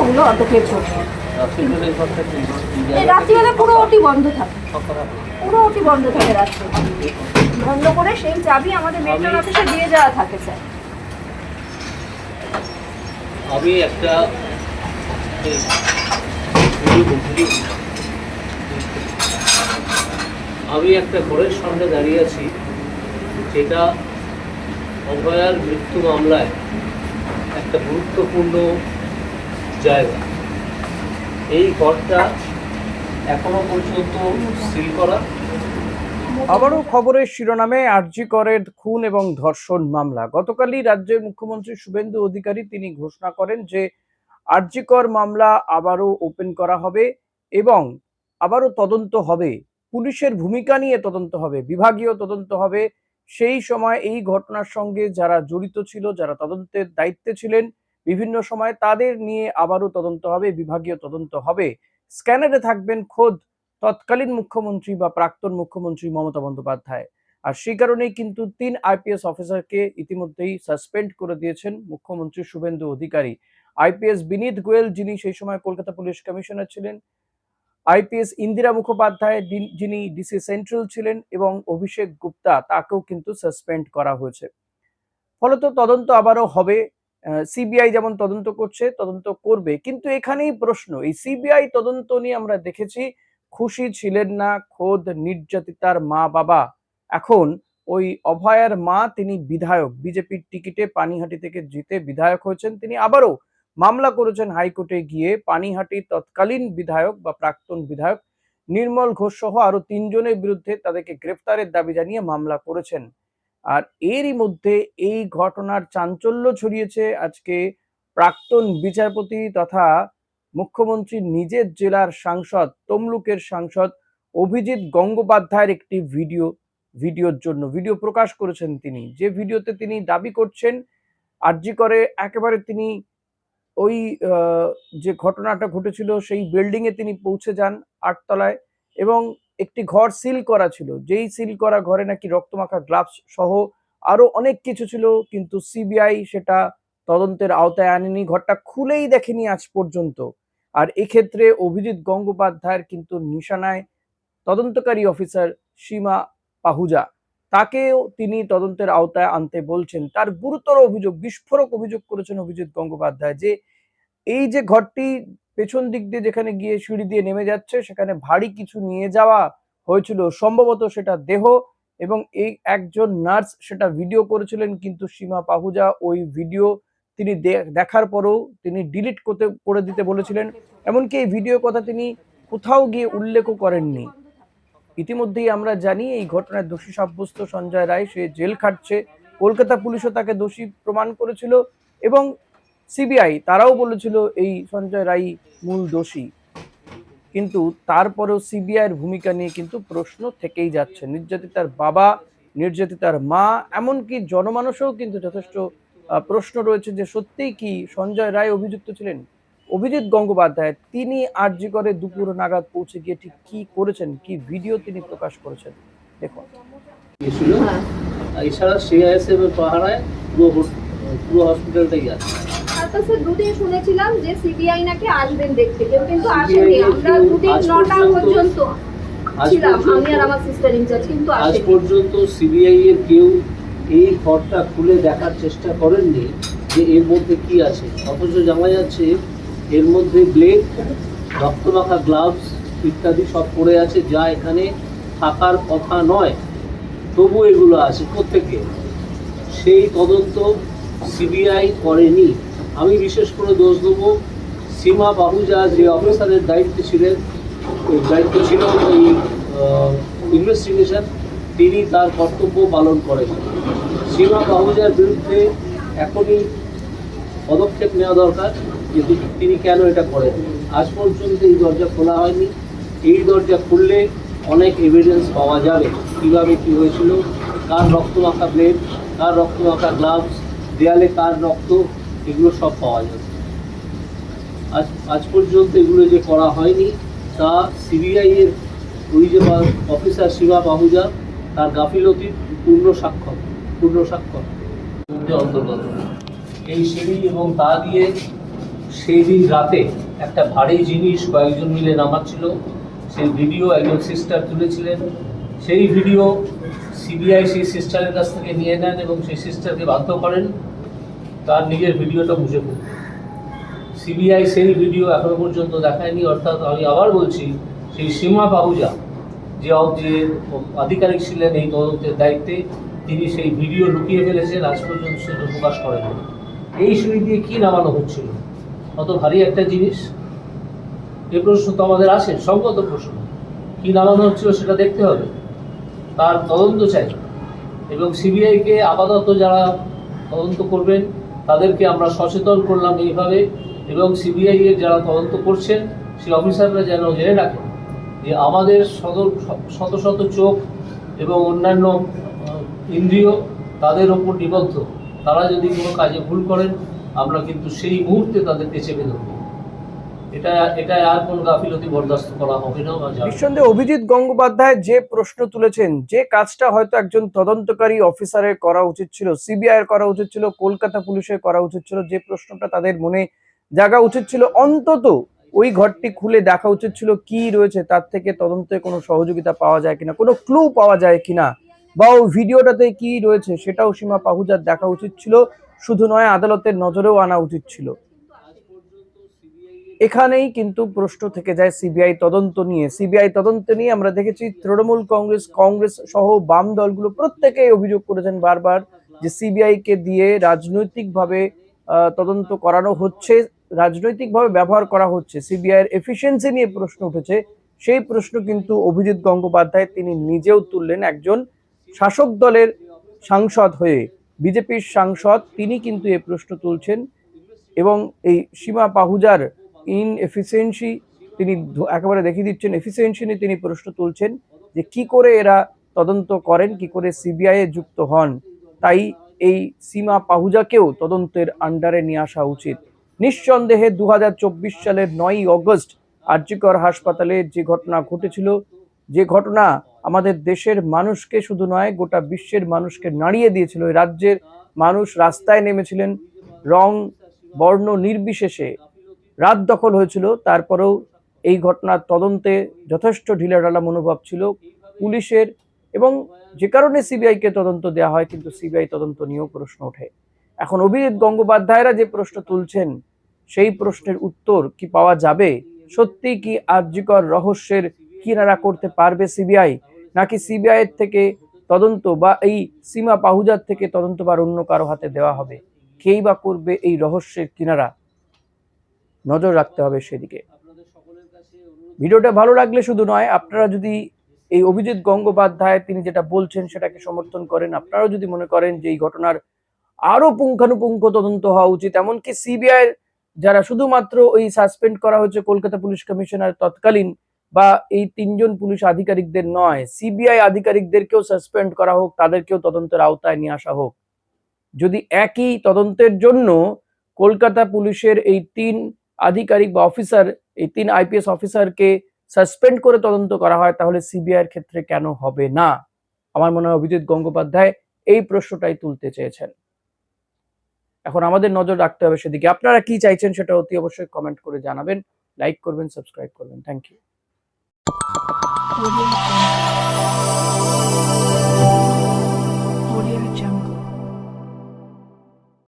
ওগুলো অটোকেট করছে। রাত্রিবেলা পুরো ওটি বন্ধ থাকে, পুরো ওটি বন্ধ থাকে রাত্রে, বন্ধ করে সেই চাবি আমাদের মেট্রোল অফিসে দিয়ে যাওয়া থাকে স্যার। আমি একটা ঘরের সামনে দাঁড়িয়ে আছি, যেটা অভয়ার মৃত্যু মামলায় একটা গুরুত্বপূর্ণ জায়গা। এই ঘরটা এখনো পর্যন্ত সিল করা। আবারও খবরের শিরোনামে আরজি করের খুন এবং ধর্ষণ মামলা। গতকালই রাজ্যের মুখ্যমন্ত্রী শুভেন্দু অধিকারী তিনি ঘোষণা করেন যে আরজি কর মামলা আবারও ওপেন করা হবে এবং আবারও তদন্ত হবে, পুলিশের ভূমিকা নিয়ে তদন্ত হবে, বিভাগীয় তদন্ত হবে। সেই সময় এই ঘটনার সঙ্গে যারা জড়িত ছিল, যারা তদন্তের দায়িত্বে ছিলেন বিভিন্ন সময়, তাদের নিয়ে আবারও তদন্ত হবে, বিভাগীয় তদন্ত হবে। স্ক্যানারে থাকবেন খোদ তৎকালীন মুখ্যমন্ত্রী বা প্রাক্তন মুখ্যমন্ত্রী মমতা বন্দ্যোপাধ্যায়। আর সেই কারণেই কিন্তু ৩ আইপিএস অফিসারকে ইতিমধ্যেই সাসপেন্ড করে দিয়েছেন মুখ্যমন্ত্রী শুভেন্দু অধিকারী। আইপিএস বিনীত গোয়েল, যিনি সেই সময় কলকাতা পুলিশ কমিশনার ছিলেন, আইপিএস ইন্দিরা মুখোপাধ্যায়, যিনি ডিসি সেন্ট্রাল ছিলেন, এবং অভিষেক গুপ্তা, তাকেও কিন্তু সাসপেন্ড করা হয়েছে। ফলত তদন্ত আবারও হবে। সিবিআই যেমন তদন্ত করছে, তদন্ত করবে, কিন্তু এখানেই প্রশ্ন, এই সিবিআই তদন্ত নিয়ে আমরা দেখেছি খুশি ছিলেন না খোদ নির্যাতিতার মা বাবা। এখন ওই অভয়ার মা, তিনি বিধায়ক, বিজেপির টিকিটে পানিহাটি থেকে জিতে বিধায়ক হয়েছেন, তিনি আবারও মামলা করেছেন হাইকোর্টে গিয়ে। পানিহাটি তৎকালীন বিধায়ক বা প্রাক্তন বিধায়ক নির্মল ঘোষ সহ আরো ৩ জনের বিরুদ্ধে তাদেরকে গ্রেফতারের দাবি জানিয়ে মামলা করেছেন। আর এরই মধ্যে এই ঘটনার চাঞ্চল্য ছড়িয়েছে আজকে প্রাক্তন বিচারপতি তথা মুখ্যমন্ত্রীর নিজের জেলার সাংসদ, তমলুকের সাংসদ অভিজিৎ গঙ্গোপাধ্যায়ের একটি ভিডিওর জন্য ভিডিও প্রকাশ করেছেন তিনি, যে ভিডিওতে তিনি দাবি করছেন আরজি করে একেবারে তিনি ওই যে ঘটনাটা ঘটেছিল সেই বিল্ডিং এ তিনি পৌঁছে যান ৮ তলায়, এবং একটি ঘর সিল করা ছিল, যেই সিল করা ঘরে নাকি রক্তমাখা গ্লাভস সহ আরো অনেক কিছু ছিল, কিন্তু সিবিআই সেটা তদন্তের আওতায় আনেনি, ঘরটা খুলেই দেখেনি আজ পর্যন্ত। আর এক্ষেত্রে অভিজিৎ গঙ্গোপাধ্যায়ের কিন্তু নিশানায় তদন্তকারী অফিসার সীমা পাহুজা, তাকেও তিনি তদন্তের আওতায় আনতে বলছেন। তার গুরুতর অভিযোগ, বিস্ফোরক অভিযোগ করেছেন অভিজিৎ গঙ্গোপাধ্যায়, যে এই যে ঘরটি পেছন দিক দিয়ে যেখানে গিয়ে সিঁড়ি দিয়ে নেমে যাচ্ছে, সেখানে ভারী কিছু নিয়ে যাওয়া হয়েছিল, সম্ভবত সেটা দেহ, এবং এই একজন নার্স সেটা ভিডিও করেছিলেন, কিন্তু সীমা পাহুজা ওই ভিডিও তিনি দেখার পরেও তিনি ডিলিট করে দিতে বলেছিলেন। এমনকি এই ভিডিও কথা তিনি কোথাও গিয়ে উল্লেখও করেননি। ইতিমধ্যেই আমরা জানি এই ঘটনায় দোষী সাব্যস্ত সঞ্জয় রায়, সে জেল খাটছে। কলকাতা পুলিশও তাকে দোষী প্রমাণ করেছিল এবং সিবিআই তারাও বলেছিল এই সঞ্জয় রায় মূল দোষী, কিন্তু তারপরেও সিবিআইয়ের ভূমিকা নিয়ে কিন্তু প্রশ্ন থেকেই যাচ্ছে। নির্যাতিতার বাবা, নির্যাতিতার মা, এমনকি জনমানসেও কিন্তু যথেষ্ট প্রশ্ন রয়েছে যে সত্যিই কি সঞ্জয় রায় অভিযুক্ত ছিলেন। অভিজিৎ গঙ্গোপাধ্যায় তিনি আরজি করে দুপুর নাগাদ পৌঁছে গিয়ে ঠিক কি করেছেন, কি ভিডিও তিনি প্রকাশ করেছেন দেখুন। এছাড়া সিআইএসএফ এর পাহারায় পুরো হসপিটালটাই আছে। তারপর স্যার দুদিন শুনেছিলাম যে সিবিআই নাকি আসবেন দেখতে, কেউ কিন্তু আসেনি। আমরা দুদিন 9টা পর্যন্ত ছিলাম, আমি আর আমার সিস্টার ইনচার্জ, কিন্তু আজ পর্যন্ত সিবিআই এর কেউ এই ঘরটা খুলে দেখার চেষ্টা করেননি যে এর মধ্যে কি আছে। অথচ জানা যাচ্ছে এর মধ্যে ব্লেড, রক্তমাখা গ্লাভস ইত্যাদি সব পড়ে আছে, যা এখানে থাকার কথা নয়, তবু এগুলো আছে প্রত্যেকে। সেই তদন্ত সিবিআই করেনি। আমি বিশেষ করে দোষ দেবো সীমা পাহুজা, যে অফিসারের দায়িত্ব ছিল এই ইনভেস্টিগেশন, তিনি তার কর্তব্য পালন করেছেন। সীমা পাহুজার বিরুদ্ধে এখনই পদক্ষেপ নেওয়া দরকার, কিন্তু তিনি কেন এটা করেন। আজ পর্যন্ত এই দরজা খোলা হয়নি। এই দরজা খুললে অনেক এভিডেন্স পাওয়া যাবে, কীভাবে কী হয়েছিল, কার রক্তমাখা ব্লেড, কার রক্তমাখা গ্লাভস, দেয়ালে কার রক্ত, এগুলো সব পাওয়া যাবে। আজ পর্যন্ত এগুলো যে করা হয়নি তা সিবিআই এর ওই যে অফিসার সীমা পাহুজা, তার গাফিলতির পূর্ণ স্বাক্ষর অন্তর্গত। এই সিঁড়ি এবং তা দিয়ে সেই দিন রাতে একটা ভারী জিনিস কয়েকজন মিলে নামাচ্ছিল, সেই ভিডিও একজন সিস্টার তুলেছিলেন। সেই ভিডিও সিবিআই সেই সিস্টারের কাছ থেকে নিয়ে নেন এবং সেই সিস্টারকে বাধ্য করেন তার নিজের ভিডিওটা মুছে ফেলতে। সিবিআই সেই ভিডিও এখনো পর্যন্ত দেখায়নি, অর্থাৎ আমি আবার বলছি, সেই সীমা পাহুজা যে আধিকারিক ছিলেন এই তদন্তের দায়িত্বে, তিনি সেই ভিডিও লুকিয়ে ফেলেছেন, আজ পর্যন্ত সেটা প্রকাশ করেন। এই সিঁড়ি দিয়ে কী নামানো হচ্ছিল? অত ভারী একটা জিনিস, এই প্রশ্ন তো আমাদের আসে, সঙ্গত প্রশ্ন। কী নামানো হচ্ছিল সেটা দেখতে হবে, তার তদন্ত চাই। এবং সিবিআইকে আপাতত যারা তদন্ত করবেন তাদেরকে আমরা সচেতন করলাম এইভাবে, এবং সিবিআই এর যারা তদন্ত করছেন সেই অফিসাররা যেন জেনে রাখেন যে আমাদের শত শত চোখ এবং অন্যান্য ইন্দ্রিয় তাদের ওপর নিবদ্ধ। তারা যদি কোনো কাজে ভুল করেন আমরা কিন্তু সেই মুহূর্তে তাদেরকে চেপে ধরব। এটা আর কোনো গাফিলতি বরদাস্ত করা হবে না। নিঃসন্দেহে অভিজিৎ গঙ্গোপাধ্যায় যে প্রশ্ন তুলেছেন, যে কাজটা হয়তো একজন তদন্তকারী অফিসারের করা উচিত ছিল, সিবিআই এর করা উচিত ছিল, কলকাতা পুলিশের করা উচিত ছিল, যে প্রশ্নটা তাদের মনে জাগা উচিত ছিল, অন্তত ওই ঘরটি খুলে দেখা উচিত ছিল কি রয়েছে, তার থেকে তদন্তে কোনো সহযোগিতা পাওয়া যায় কিনা, কোনো ক্লু পাওয়া যায় কিনা, বা ওই ভিডিওটাতে কি রয়েছে সেটাও সীমা পাহুজার দেখা উচিত ছিল। শুধু নয়, আদালতের নজরেও আনা উচিত ছিল। এখানেই কিন্তু প্রশ্ন থেকে যায় সিবিআই তদন্ত নিয়ে। সিবিআই তদন্ত নিয়ে আমরা দেখেছি তৃণমূল কংগ্রেস সহ বাম দলগুলো প্রত্যেকেই অভিযোগ করেছেন বারবার যে সিবিআই কে দিয়ে রাজনৈতিকভাবে তদন্ত করানো হচ্ছে, রাজনৈতিকভাবে ব্যবহার করা হচ্ছে। সিবিআই এর এফিসিয়েন্সি নিয়ে প্রশ্ন উঠেছে, সেই প্রশ্ন কিন্তু অভিজিৎ গঙ্গোপাধ্যায় তিনি নিজেও তুললেন। একজন শাসক দলের সাংসদ হয়ে, বিজেপির সাংসদ, তিনি কিন্তু এই প্রশ্ন তুলছেন এবং এই সীমা পাহুজার ইনএফিসিয়েন্সি তিনি একেবারে দেখিয়ে দিচ্ছেন। এফিসিয়েন্সি নিয়ে তিনি প্রশ্ন তুলছেন যে কি করে এরা তদন্ত করেন, কি করে সিবিআই এ যুক্ত হন। তাই এই সীমা পাহুজাকেও তদন্তের আন্ডারে নিয়ে আসা উচিত। নিঃসন্দেহে 2024 সালের 9ই অগস্ট আরজিকর হাসপাতালে যে ঘটনা ঘটেছিল, যে ঘটনা আমাদের দেশের মানুষকে শুধু নয় গোটা বিশ্বের মানুষকে নাড়িয়ে দিয়েছিল। রাজ্যের মানুষ রাস্তায় নেমেছিলেন, রং বর্ণ নির্বিশেষে রাত দখল হয়েছিল। তারপরেও এই ঘটনার তদন্তে যথেষ্ট ঢিলাঢালা মনোভাব ছিল পুলিশের, এবং যে কারণে সিবিআই কে তদন্ত দেওয়া হয়, কিন্তু সিবিআই তদন্ত নিয়েও প্রশ্ন ওঠে। এখন অভিজিৎ গঙ্গোপাধ্যায়রা যে প্রশ্ন তুলছেন, সেই প্রশ্নের উত্তর কি পাওয়া যাবে? সত্যি কি আরজিকর রহস্যের কিনারা করতে পারবে সিবিআই, নাকি সিবিআই এর থেকে তদন্ত বা এই সীমা পাহুজার থেকে তদন্ত বা অন্য কারো হাতে দেওয়া হবে? কেই বা করবে এই রহস্যের কিনারা? নজর রাখতে হবে সেদিকে। ভিডিওটা ভালো লাগলে শুধু নয়, আপনারা যদি এই অভিজিৎ গঙ্গোপাধ্যায় তিনি যেটা বলছেন সেটাকে সমর্থন করেন, আপনারাও যদি মনে করেন যে এই ঘটনার আরো পুঙ্খানুপুঙ্খ তদন্ত হওয়া উচিত, এমনকি সিবিআই যারা শুধুমাত্র ওই সাসপেন্ড করা হয়েছে কলকাতা পুলিশ কমিশনার তৎকালীন বা এই 3 জন পুলিশ আধিকারিকদের নয়, সিবিআই আধিকারিকদেরকেও সাসপেন্ড করা হোক, তাদেরকেও তদন্তের আওতায় নিয়ে আসা হোক। যদি একই তদন্তের জন্য কলকাতা পুলিশের এই 3 আধিকারিক বা অফিসার, এই 3 আইপিএস অফিসারকে সাসপেন্ড করে তদন্ত করা হয়, তাহলে সিবিআই এর ক্ষেত্রে কেন হবে না? আমার মনে হয় অভিজিৎ গঙ্গোপাধ্যায় এই প্রশ্নটাই তুলতে চেয়েছেন। এখন আমাদের নজর রাখতে হবে সেদিকে। আপনারা কি চাইছেন সেটা অতি অবশ্যই কমেন্ট করে জানাবেন, লাইক করবেন, সাবস্ক্রাইব করবেন। Thank you.